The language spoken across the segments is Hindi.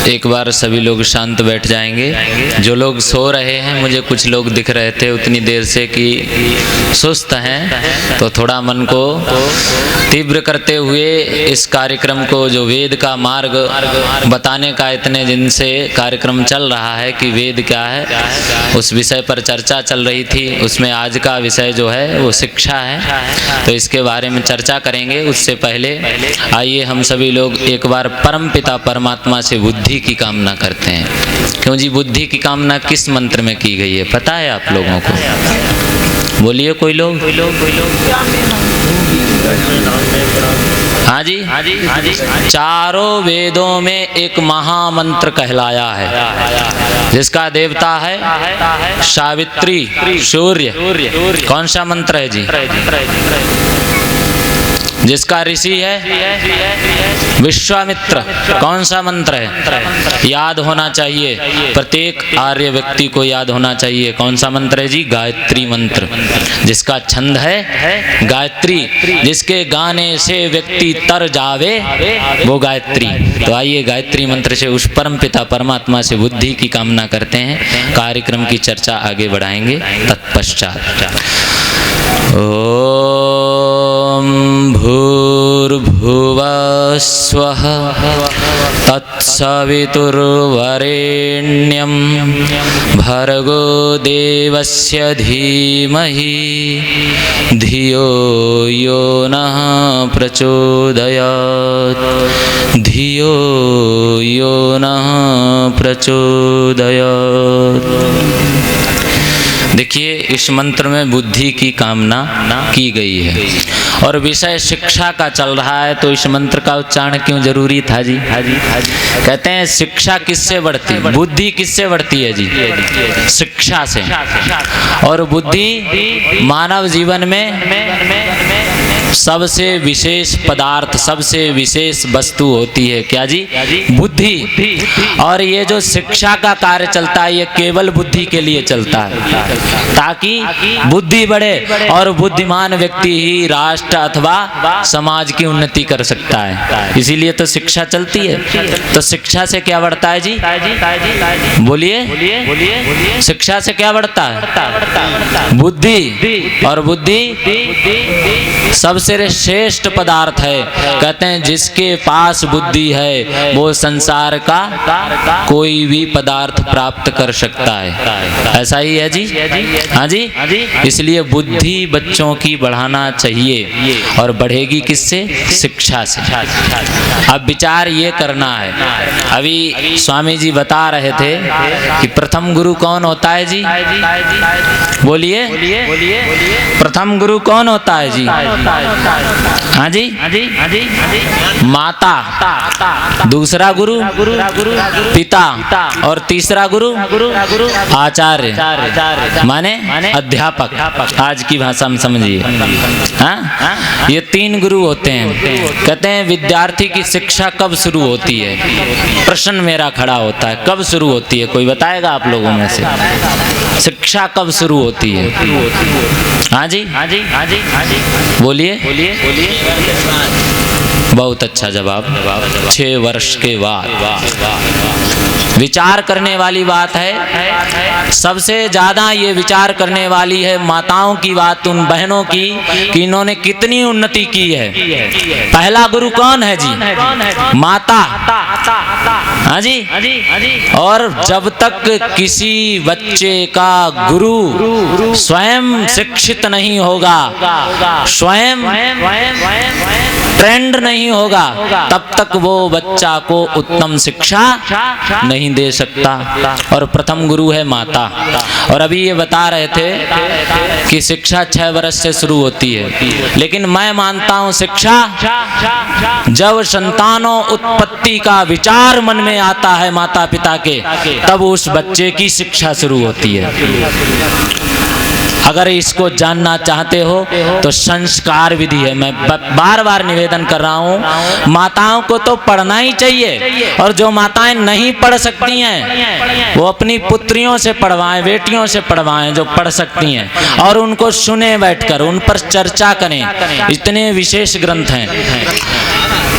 एक बार सभी लोग शांत बैठ जाएंगे। जो लोग सो रहे हैं, मुझे कुछ लोग दिख रहे थे उतनी देर से कि सुस्त हैं, तो थोड़ा मन को तीव्र करते हुए इस कार्यक्रम को, जो वेद का मार्ग बताने का इतने दिन से कार्यक्रम चल रहा है कि वेद क्या है, उस विषय पर चर्चा चल रही थी। उसमें आज का विषय जो है वो शिक्षा है, तो इसके बारे में चर्चा करेंगे। उससे पहले आइए हम सभी लोग एक बार परम पिता परमात्मा से बुद्धि की कामना करते हैं। क्यों जी, बुद्धि की कामना किस मंत्र में की गई है पता है आप लोगों को? बोलिए कोई लोग। हाँ जी, चारों वेदों में एक महामंत्र कहलाया है, जिसका देवता है सावित्री, सूर्य। कौन सा मंत्र है जी? जिसका ऋषि है विश्वामित्र। कौन सा मंत्र है? याद होना चाहिए, प्रत्येक आर्य व्यक्ति को याद होना चाहिए। कौन सा मंत्र है जी? गायत्री मंत्र। जिसका छंद है गायत्री, जिसके गाने से व्यक्ति तर जावे, वो गायत्री। तो आइए गायत्री मंत्र से उस परम पिता परमात्मा से बुद्धि की कामना करते हैं। कार्यक्रम की चर्चा आगे बढ़ाएंगे तत्पश्चात। ओम भूर्भुवः स्वः तत्सवितुर्वरेण्यं भर्गो देवस्य धीमहि धियो यो नः प्रचोदयात्। धियो यो नः प्रचोदयात्। देखिए, इस मंत्र में बुद्धि की कामना की गई है और विषय शिक्षा का चल रहा है, तो इस मंत्र का उच्चारण क्यों जरूरी था जी? कहते हैं शिक्षा किससे बढ़ती है? बुद्धि किससे बढ़ती है जी? शिक्षा से। और बुद्धि मानव जीवन में सबसे विशेष पदार्थ, सबसे विशेष वस्तु होती है। क्या जी? बुद्धि। और ये जो शिक्षा का कार्य चलता है, ये केवल बुद्धि के लिए चलता है, ताकि बुद्धि बढ़े और बुद्धिमान व्यक्ति ही राष्ट्र अथवा समाज की उन्नति कर सकता है। इसीलिए तो शिक्षा चलती है। तो शिक्षा से क्या बढ़ता है जी? बोलिए। शिक्षा से क्या बढ़ता है? बुद्धि। और बुद्धि सबसे श्रेष्ठ पदार्थ है। कहते हैं जिसके पास बुद्धि है वो संसार का कोई भी पदार्थ प्राप्त कर सकता है। ऐसा ही है जी? हाँ जी। इसलिए बुद्धि बच्चों की बढ़ाना चाहिए, और बढ़ेगी किससे? शिक्षा से। अब विचार ये करना है, अभी स्वामी जी बता रहे थे कि प्रथम गुरु कौन होता है जी? बोलिए। प्रथम गुरु कौन होता है जी? हाँ जी, माता। दूसरा गुरु पिता, और तीसरा गुरु आचार्य, माने अध्यापक। आज की भाषा में समझिए। हाँ, ये तीन गुरु होते हैं। कहते हैं विद्यार्थी की शिक्षा कब शुरू होती है? प्रश्न मेरा खड़ा होता है, कब शुरू होती है? कोई बताएगा आप लोगों में से? शिक्षा कब शुरू होती है? हाँ जी, बोलिए। बहुत अच्छा जवाब। 6 वर्ष के बाद। विचार करने वाली बात है। सबसे ज्यादा ये विचार करने वाली है माताओं की बात, उन बहनों की, कि इन्होंने कितनी उन्नति की है। पहला गुरु कौन है जी? माता। हाँ जी। और जब तक किसी बच्चे का गुरु स्वयं शिक्षित नहीं होगा, स्वयं ट्रेंड नहीं होगा, तब तक वो बच्चा को उत्तम शिक्षा नहीं दे सकता। और प्रथम गुरु है माता। और अभी ये बता रहे थे कि शिक्षा 6 वर्ष से शुरू होती है, लेकिन मैं मानता हूँ शिक्षा जब संतानों उत्पत्ति का विचार मन में आता है माता पिता के, तब उस बच्चे की शिक्षा शुरू होती है। अगर इसको जानना चाहते हो तो संस्कार विधि है। मैं बार बार निवेदन कर रहा हूँ, माताओं को तो पढ़ना ही चाहिए, और जो माताएं नहीं पढ़ सकती हैं वो अपनी पुत्रियों से पढ़वाएं, बेटियों से पढ़वाएं जो पढ़ सकती हैं, और उनको सुने बैठकर, उन पर चर्चा करें। इतने विशेष ग्रंथ हैं।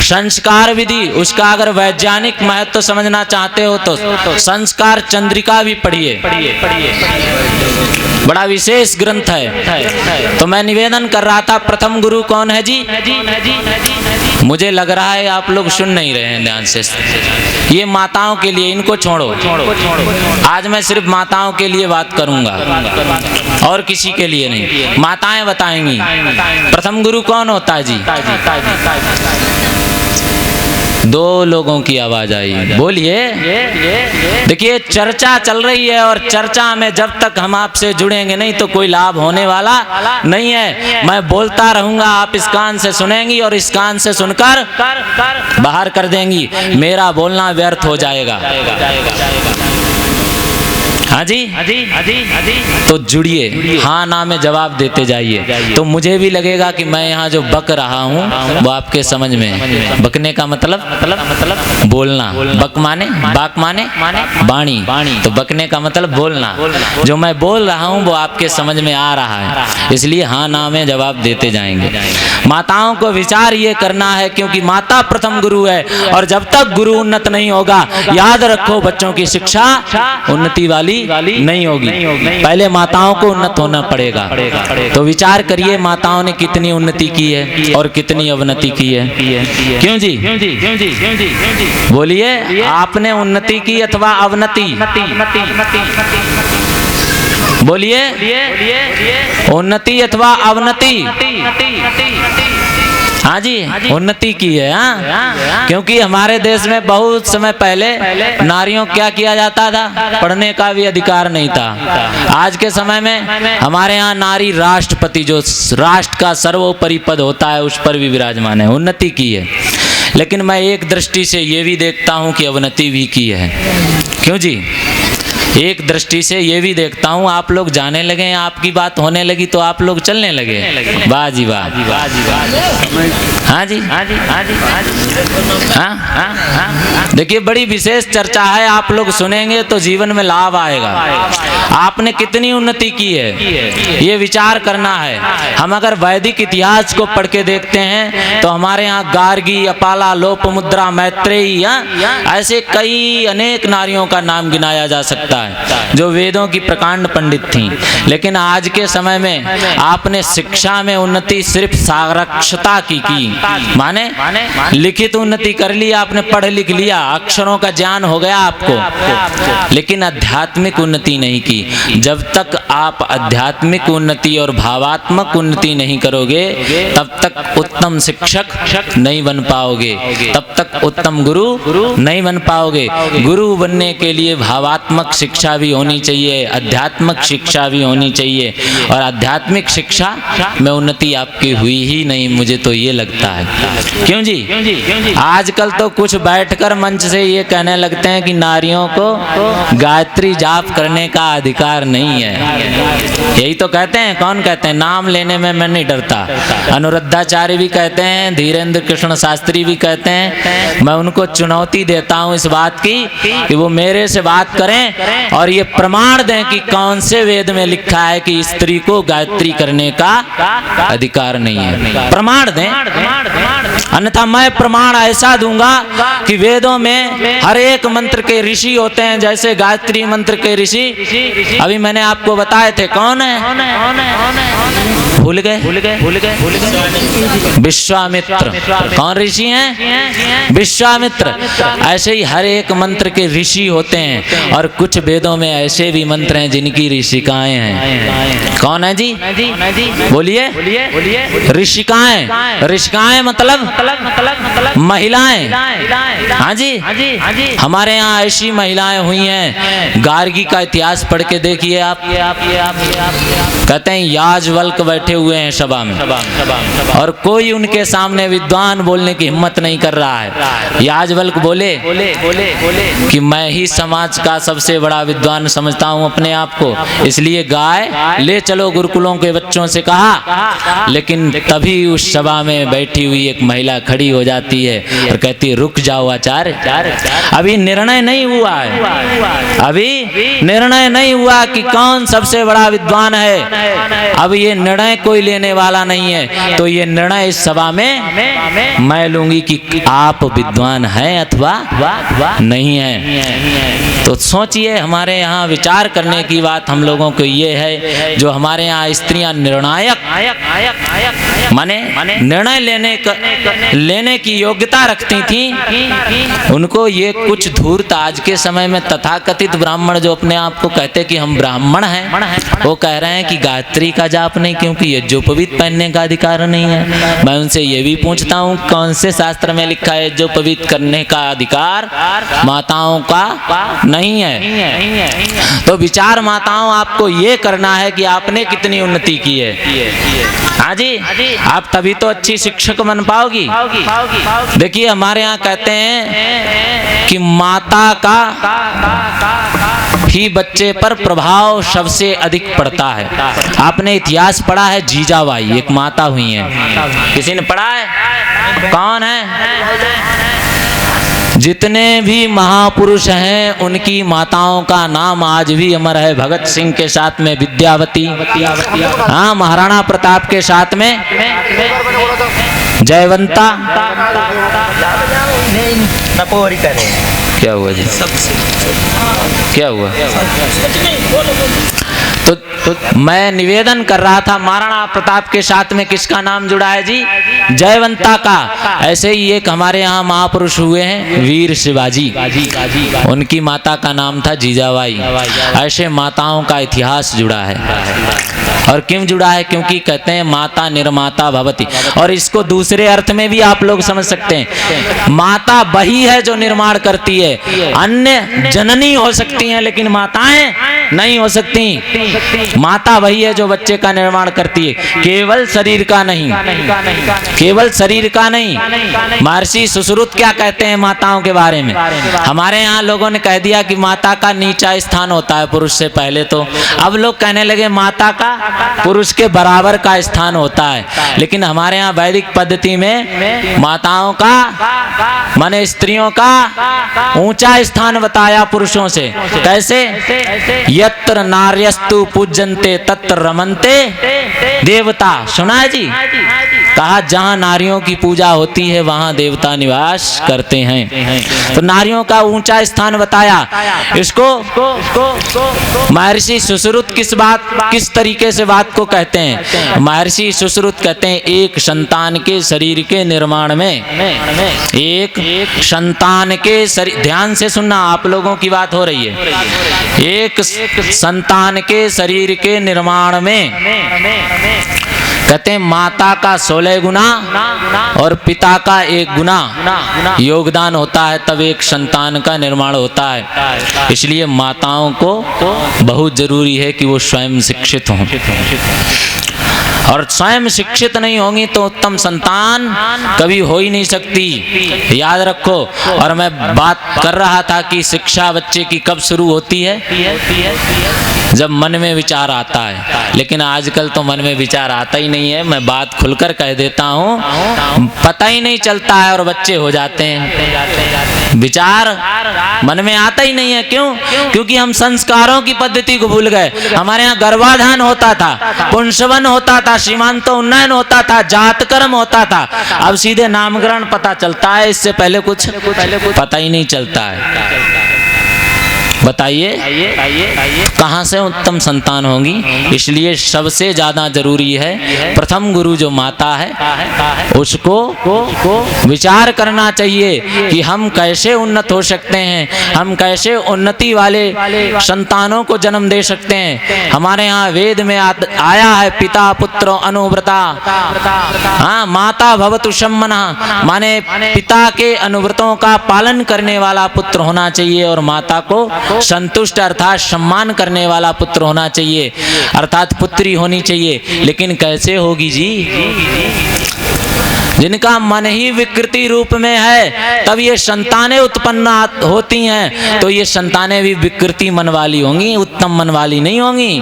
संस्कार विधि, उसका अगर वैज्ञानिक महत्व समझना चाहते हो तो संस्कार चंद्रिका भी पढ़िए, बड़ा विशेष ग्रंथ है। तो मैं निवेदन कर रहा था, प्रथम गुरु कौन है जी? मुझे लग रहा है आप लोग सुन नहीं रहे हैं ध्यान से। ये माताओं के लिए, इनको छोड़ो, आज मैं सिर्फ माताओं के लिए बात करूंगा और किसी के लिए नहीं। माताएं बताएंगी प्रथम गुरु कौन होता है जी। दो लोगों की आवाज आई, बोलिए। देखिए चर्चा चल रही है और चर्चा में जब तक हम आपसे जुड़ेंगे नहीं तो कोई लाभ होने वाला नहीं है। मैं बोलता रहूंगा, आप इस कान से सुनेंगी और इस कान से सुनकर बाहर कर देंगी, मेरा बोलना व्यर्थ हो जाएगा। हाँ जी, तो जुड़िए, हाँ ना में जवाब देते जाइए, तो मुझे भी लगेगा कि मैं यहाँ जो बक रहा हूँ वो आपके समझ में। बकने का मतलब बोलना, बक माने, बाक माने बाणी, तो बकने का मतलब बोलना। जो मैं बोल रहा हूँ वो आपके समझ में आ रहा है, इसलिए हाँ ना में जवाब देते जाएंगे। माताओं को विचार ये करना है, क्योंकि माता प्रथम गुरु है, और जब तक गुरु उन्नत नहीं होगा, याद रखो बच्चों की शिक्षा उन्नति वाली नहीं होगी। पहले माताओं को उन्नत होना पड़ेगा। तो विचार करिए माताओं ने कितनी उन्नति की है और कितनी अवनति की है। क्यों जी? बोलिए, आपने उन्नति की अथवा अवनति? बोलिए, उन्नति अथवा अवनति? हाँ जी, उन्नति की है। हाँ, क्योंकि हमारे देश में बहुत समय पहले नारियों क्या किया जाता था, पढ़ने का भी अधिकार नहीं था। आज के समय में हमारे यहाँ नारी राष्ट्रपति, जो राष्ट्र का सर्वोपरि पद होता है, उस पर भी विराजमान है। उन्नति की है, लेकिन मैं एक दृष्टि से ये भी देखता हूँ कि अवनति भी की है। क्यों जी? एक दृष्टि से ये भी देखता हूँ, आप लोग जाने लगे, आपकी बात होने लगी तो आप लोग चलने लगे। वाह जी वाह। हाँ जी, हाँ। देखिए बड़ी विशेष चर्चा है, आप लोग सुनेंगे तो जीवन में लाभ आएगा। आपने कितनी उन्नति की है ये विचार करना है। हम अगर वैदिक इतिहास को पढ़ के देखते हैं तो हमारे यहाँ गार्गी, अपाला, लोपमुद्रा, मैत्रेयी, ऐसे कई अनेक नारियों का नाम गिनाया जा सकता है जो वेदों की प्रकांड पंडित थीं। लेकिन आज के समय में आपने शिक्षा में उन्नति सिर्फ साक्षरता की माने लिखित उन्नति कर ली, आपने पढ़ लिख लिया, अक्षरों का ज्ञान हो गया आपको, लेकिन आध्यात्मिक उन्नति नहीं की। जब तक आप आध्यात्मिक उन्नति और भावात्मक उन्नति नहीं करोगे तब तक उत्तम शिक्षक नहीं बन पाओगे, तब तक उत्तम गुरु नहीं बन पाओगे। गुरु बनने के लिए भावात्मक शिक्षा भी होनी चाहिए, आध्यात्मिक शिक्षा भी होनी चाहिए, और आध्यात्मिक शिक्षा में उन्नति आपकी हुई ही नहीं, मुझे तो ये लगता है। क्यों जी? आजकल तो कुछ बैठकर मंच से ये कहने लगते हैं कि नारियों को गायत्री जाप करने का अधिकार नहीं है। यही तो कहते हैं। कौन कहते हैं? नाम लेने में मैं नहीं डरता। अनुरुद्धाचार्य भी कहते हैं, धीरेन्द्र कृष्ण शास्त्री भी कहते हैं। मैं उनको चुनौती देता हूँ इस बात की कि वो मेरे से बात करें और ये प्रमाण दें कि कौन से वेद में लिखा है कि स्त्री को गायत्री करने का अधिकार नहीं है। प्रमाण दें, अन्यथा मैं प्रमाण ऐसा दूंगा कि वेदों में हर एक मंत्र के ऋषि होते हैं, जैसे गायत्री मंत्र के ऋषि अभी मैंने आपको बताए थे। कौन है? भूल गए? विश्वामित्र। कौन ऋषि हैं? विश्वामित्र। ऐसे ही हर एक मंत्र के ऋषि होते हैं, और कुछ वेदों में ऐसे भी मंत्र हैं जिनकी ऋषिकाएं हैं। कौन है जी? बोलिए। ऋषिकाएं। ऋषिकाएं मतलब महिलाएं। हाँ जी, हमारे यहाँ ऐसी महिलाएं हुई हैं, गार्गी का इतिहास पढ़ के देखिए आप। कहते हैं याज्ञवल्क्य बैठे हुए हैं सभा में, और कोई उनके सामने विद्वान बोलने की हिम्मत नहीं कर रहा है। याज्ञवल्क्य बोले कि मैं ही समाज का सबसे बड़ा बड़ा विद्वान समझता हूँ अपने आप को, इसलिए गाय ले चलो गुरुकुलों के बच्चों से कहा। लेकिन तभी उस सभा में बैठी हुई एक महिला खड़ी हो जाती है और कहती है रुक जाओ आचार्य, अभी निर्णय नहीं हुआ है, अभी निर्णय नहीं हुआ कि कौन सबसे बड़ा विद्वान है। अब ये निर्णय कोई लेने वाला नहीं है, तो ये निर्णय इस सभा में मैं लूंगी कि आप विद्वान हैं अथवा नहीं है। तो सोचिए, हमारे यहाँ विचार करने की बात हम लोगों को ये है, जो हमारे यहाँ स्त्रियां निर्णायक माने निर्णय लेने की योग्यता रखती थी, उनको ये कुछ धूर्त आज के समय में तथाकथित ब्राह्मण जो अपने आप को कहते कि हम ब्राह्मण हैं, वो कह रहे हैं कि गायत्री का जाप नहीं, क्योंकि यज्ञोपवीत पहनने का अधिकार नहीं है। मैं उनसे ये भी पूछता हूँ कौन से शास्त्र में लिखा है यज्ञोपवीत करने का अधिकार माताओं का नहीं है। तो विचार माताओं आपको ये करना है कि आपने कितनी उन्नति की है। हाँ जी, आप तभी तो अच्छी शिक्षक बन पाओगी। देखिए हमारे यहाँ कहते हैं कि माता का ही बच्चे पर प्रभाव सबसे अधिक पड़ता है। आपने इतिहास पढ़ा है, जीजाबाई एक माता हुई है, किसी ने पढ़ा है? कौन है? जितने भी महापुरुष हैं उनकी माताओं का नाम आज भी अमर है। भगत सिंह के साथ में विद्यावती, हाँ, महाराणा प्रताप के साथ में जयवंता। क्या हुआ जी? क्या हुआ? तो मैं निवेदन कर रहा था, महाराणा प्रताप के साथ में किसका नाम जुड़ा है जी? जयवंता का। ऐसे ही एक हमारे यहाँ महापुरुष हुए हैं वीर शिवाजी, उनकी माता का नाम था जीजाबाई। ऐसे माताओं का इतिहास जुड़ा है। और क्यों जुड़ा है? क्योंकि कहते हैं माता निर्माता भवति। और इसको दूसरे अर्थ में भी आप लोग समझ सकते हैं, माता वही है जो निर्माण करती है। अन्य जननी हो सकती हैं लेकिन माताएं नहीं हो सकती। माता वही है जो बच्चे का निर्माण करती है, केवल शरीर का नहीं, केवल शरीर का नहीं। महर्षि सुश्रुत क्या कहते हैं माताओं के बारे में? हमारे यहाँ लोगों ने कह दिया कि माता का नीचा स्थान होता है पुरुष से पहले, तो अब लोग कहने लगे माता का पुरुष के बराबर का स्थान होता है। लेकिन हमारे यहाँ वैदिक पद्धति में माताओं का माने स्त्रियों का ऊंचा स्थान बताया पुरुषों से। कैसे? यत्र नार्यस्तु पूज्यन्ते तत्र रमन्ते देवता। सुना है जी? कहा जहां नारियों की पूजा होती है वहां देवता निवास करते हैं। तो नारियों का ऊंचा स्थान बताया। इसको महर्षि सुश्रुत किस तरीके से बात को कहते हैं? महर्षि सुश्रुत कहते हैं एक संतान के शरीर के निर्माण में, एक संतान के शरीर, ध्यान से सुनना, आप लोगों की बात हो रही है, एक संतान के शरीर के निर्माण में कहते हैं माता का 16 गुना और पिता का 1 गुना योगदान होता है, तब एक संतान का निर्माण होता है। इसलिए माताओं को बहुत जरूरी है कि वो स्वयं शिक्षित हों, और स्वयं शिक्षित नहीं होंगी तो उत्तम संतान कभी हो ही नहीं सकती, याद रखो। और मैं बात कर रहा था कि शिक्षा बच्चे की कब शुरू होती है? जब मन में विचार आता है। लेकिन आजकल तो मन में विचार आता ही नहीं है। मैं बात खुलकर कह देता हूँ, पता ही नहीं चलता है और बच्चे हो जाते हैं। विचार मन में आता ही नहीं है। क्यों? क्योंकि हम संस्कारों की पद्धति को भूल गए। हमारे यहाँ गर्भाधान होता था, पुंसवन होता था, सीमांतो उन्नयन होता था, जात कर्म होता था। अब सीधे नामकरण पता चलता है, इससे पहले कुछ पता ही नहीं चलता है। बताइए कहाँ से उत्तम संतान होंगी? इसलिए सबसे ज्यादा जरूरी है प्रथम गुरु जो माता है उसको विचार करना चाहिए कि हम कैसे उन्नत हो सकते हैं, हम कैसे उन्नति वाले संतानों को जन्म दे सकते हैं। हमारे यहाँ वेद में आया है पिता पुत्र अनुव्रता, हाँ, माता भवतु सम्मना, माने पिता के अनुव्रतों का पालन करने वाला पुत्र होना चाहिए और माता को संतुष्ट अर्थात सम्मान करने वाला पुत्र होना चाहिए, अर्थात पुत्री होनी चाहिए। लेकिन कैसे होगी जी? जिनका मन ही विकृति रूप में है, तब ये संतानें उत्पन्न होती हैं, तो ये संतानें भी विकृति मन वाली होंगी, उत्तम मन वाली नहीं होंगी।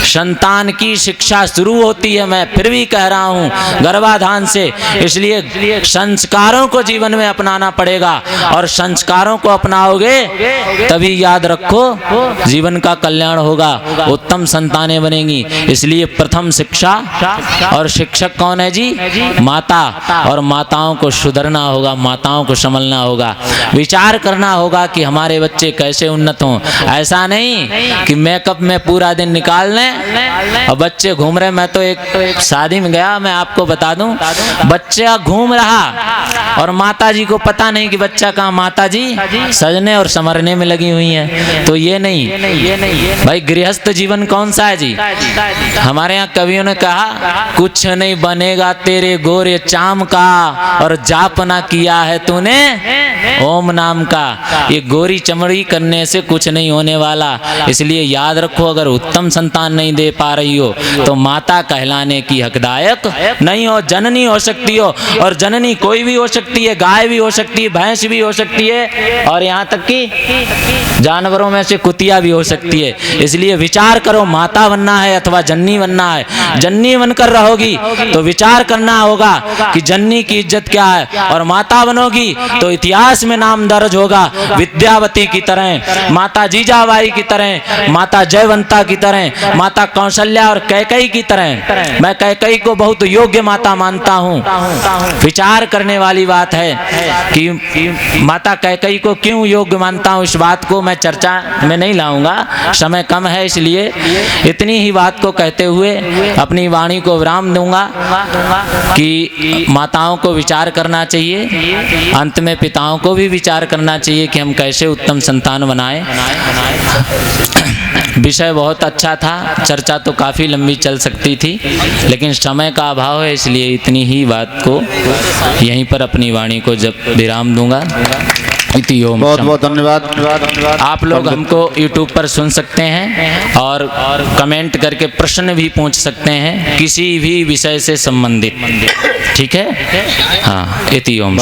संतान की शिक्षा शुरू होती है, मैं फिर भी कह रहा हूँ, गर्भाधान से। इसलिए संस्कारों को जीवन में अपनाना पड़ेगा, और संस्कारों को अपनाओगे तभी याद रखो जीवन का कल्याण होगा, उत्तम संतानें बनेंगी। इसलिए प्रथम शिक्षा, और शिक्षक कौन है जी? माता। और माताओं को सुधरना होगा, माताओं को संभलना होगा, विचार करना होगा कि हमारे बच्चे कैसे उन्नत हों। ऐसा नहीं कि मेकअप में पूरा दिन निकाल लें और बच्चे घूम रहे। मैं तो एक शादी में गया, मैं आपको बता दूं, बच्चा घूम रहा और माता जी को पता नहीं कि बच्चा कहाँ, माता जी सजने और संवरने में लगी हुई हैं। तो ये नहीं भाई, गृहस्थ जीवन कौन सा है जी? हमारे यहाँ कवियों ने कहा, कुछ नहीं बनेगा तेरे गोरे चाम का, और जाप ना किया है तूने ओम नाम का। ये गोरी चमड़ी करने से कुछ नहीं होने वाला। इसलिए याद रखो, अगर उत्तम संतान नहीं दे पा रही हो तो माता कहलाने की हकदायक नहीं हो, जननी हो सकती हो। और जननी कोई भी हो सकती है, गाय भी हो सकती है, भैंस भी हो सकती है, और यहाँ तक कि जानवरों में से कुतिया भी हो सकती है। इसलिए विचार करो, माता बनना है अथवा जननी बनना है। जननी बनकर रहोगी तो विचार करना होगा कि जननी की इज्जत क्या है, और माता बनोगी तो इतिहास में नाम दर्ज होगा, विद्यावती की तरह, माता जीजाबाई की तरह, माता जयवंता की तरह, माता कौशल्या और कैकेयी की तरह। मैं कैकेयी को बहुत योग्य माता मानता हूँ। विचार करने वाली बात है कि माता कैकेयी को क्यों योग्य मानता हूँ, इस बात को मैं चर्चा में नहीं लाऊंगा, समय कम है। इसलिए इतनी ही बात को कहते हुए अपनी वाणी को विराम दूंगा कि माताओं को विचार करना चाहिए, अंत में पिताओं को भी विचार करना चाहिए कि हम कैसे उत्तम संतान बनाएं। विषय बहुत अच्छा था, चर्चा तो काफ़ी लंबी चल सकती थी, लेकिन समय का अभाव है, इसलिए इतनी ही बात को यहीं पर अपनी वाणी को जब विराम दूंगा। बहुत बहुत धन्यवाद। आप लोग हमको YouTube पर सुन सकते हैं और कमेंट करके प्रश्न भी पूछ सकते हैं किसी भी विषय से संबंधित, ठीक है? हाँ, इति ओम।